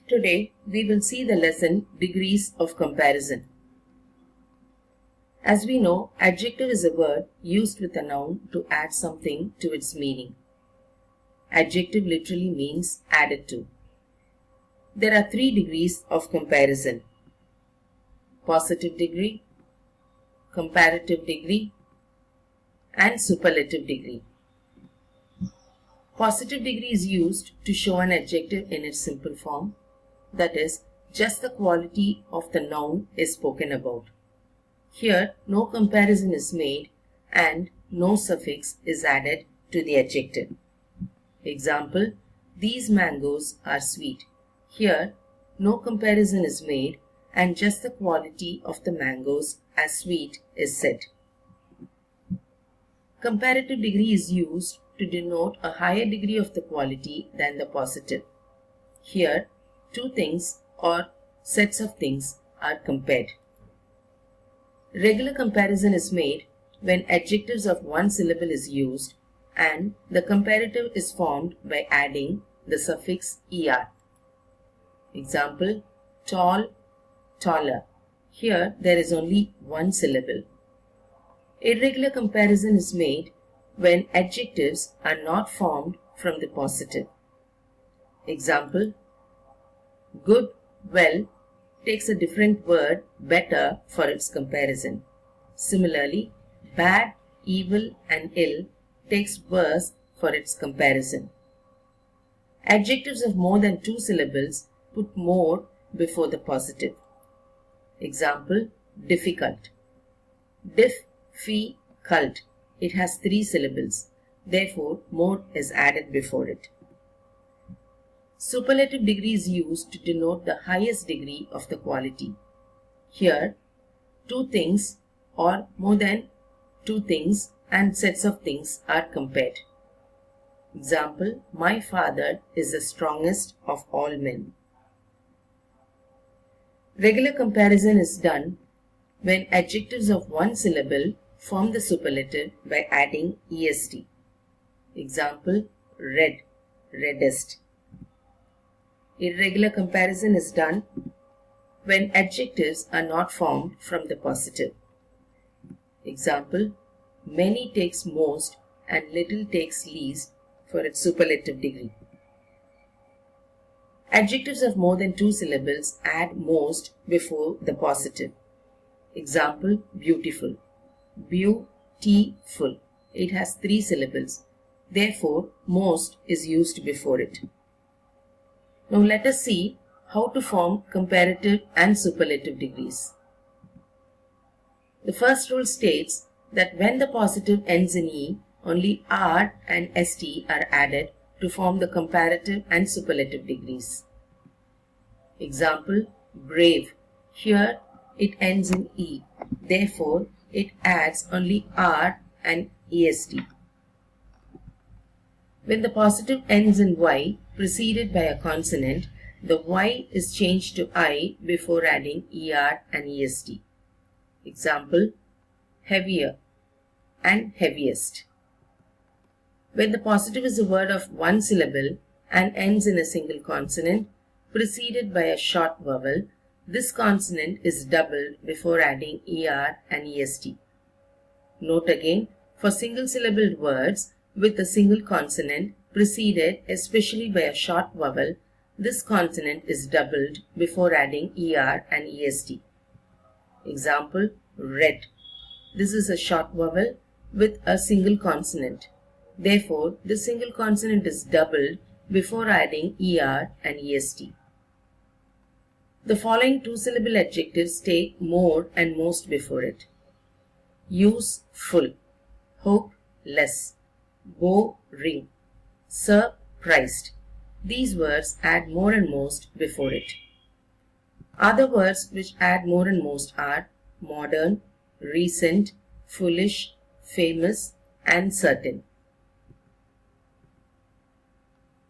Today, we will see the lesson Degrees of Comparison. As we know, adjective is a word used with a noun to add something to its meaning. Adjective literally means added to. There are 3 degrees of comparison: positive degree, comparative degree, and superlative degree. Positive degree is used to show an adjective in its simple form, that is, just the quality of the noun is spoken about. Here, no comparison is made and no suffix is added to the adjective. Example, these mangoes are sweet. Here, no comparison is made and just the quality of the mangoes as sweet is said. Comparative degree is used to denote a higher degree of the quality than the positive. Here, 2 things or sets of things are compared. Regular comparison is made when adjectives of one syllable is used and the comparative is formed by adding the suffix er. Example, tall, taller. Here there is only one syllable. Irregular comparison is made when adjectives are not formed from the positive. Example, good, well takes a different word better for its comparison. Similarly, bad, evil and ill takes worse for its comparison. Adjectives of more than 2 syllables put more before the positive. Example, difficult. Dif-fi-cult. It has 3 syllables. Therefore, more is added before it. Superlative degree is used to denote the highest degree of the quality. Here, 2 things or more than 2 things and sets of things are compared. Example, my father is the strongest of all men. Regular comparison is done when adjectives of one syllable form the superlative by adding est. Example, red, reddest. Irregular comparison is done when adjectives are not formed from the positive. Example, many takes most and little takes least for its superlative degree. Adjectives of more than 2 syllables add most before the positive. Example, beautiful. Beautiful. It has 3 syllables. Therefore, most is used before it. Now let us see how to form comparative and superlative degrees. The first rule states that when the positive ends in E, only R and ST are added to form the comparative and superlative degrees. Example, brave. Here it ends in E. Therefore, it adds only R and EST. When the positive ends in Y, preceded by a consonant, the Y is changed to I before adding ER and EST. Example, heavier and heaviest. When the positive is a word of one syllable and ends in a single consonant, preceded by a short vowel, this consonant is doubled before adding ER and EST. Note again, for single-syllabled words with a single consonant preceded especially by a short vowel, this consonant is doubled before adding ER and EST. Example, red. This is a short vowel with a single consonant. Therefore, this single consonant is doubled before adding ER and EST. The following 2-syllable adjectives take more and most before it. Use, full. Hope, less. Go, ring. Surprised. These words add more and most before it. Other words which add more and most are modern, recent, foolish, famous, and certain.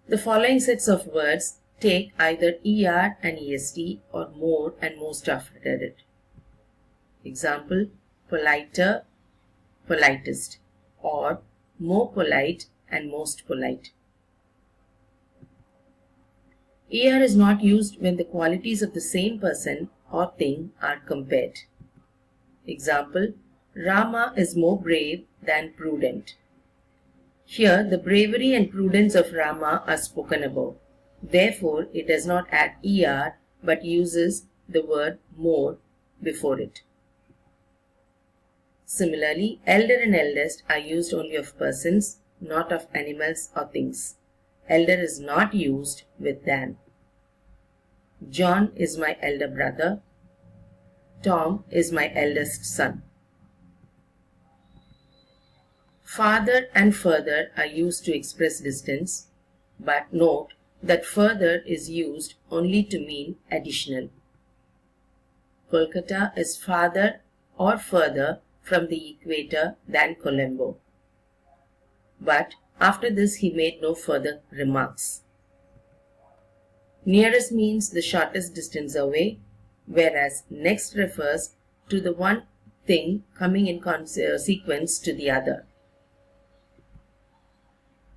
The following sets of words take either ER and EST or more and most after it. Example, politer, politest, or more polite and most polite. ER is not used when the qualities of the same person or thing are compared. Example, Rama is more brave than prudent. Here, the bravery and prudence of Rama are spoken about. Therefore, it does not add ER but uses the word more before it. Similarly, elder and eldest are used only of persons, not of animals or things. Elder is not used with than. John is my elder brother. Tom is my eldest son. Farther and further are used to express distance, but note that further is used only to mean additional. Kolkata is farther or further from the equator than Colombo. But after this he made no further remarks. Nearest means the shortest distance away, whereas next refers to the one thing coming in sequence to the other.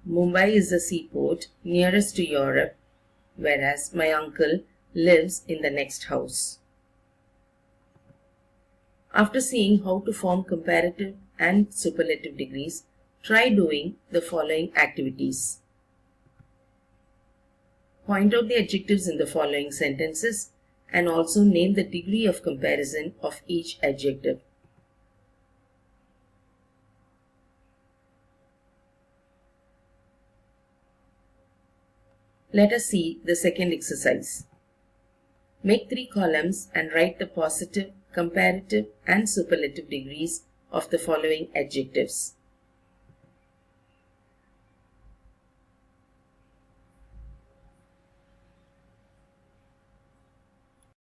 Mumbai is the seaport nearest to Europe, whereas my uncle lives in the next house. After seeing how to form comparative and superlative degrees, try doing the following activities. Point out the adjectives in the following sentences and also name the degree of comparison of each adjective. Let us see the second exercise. Make 3 columns and write the positive, comparative and superlative degrees of the following adjectives.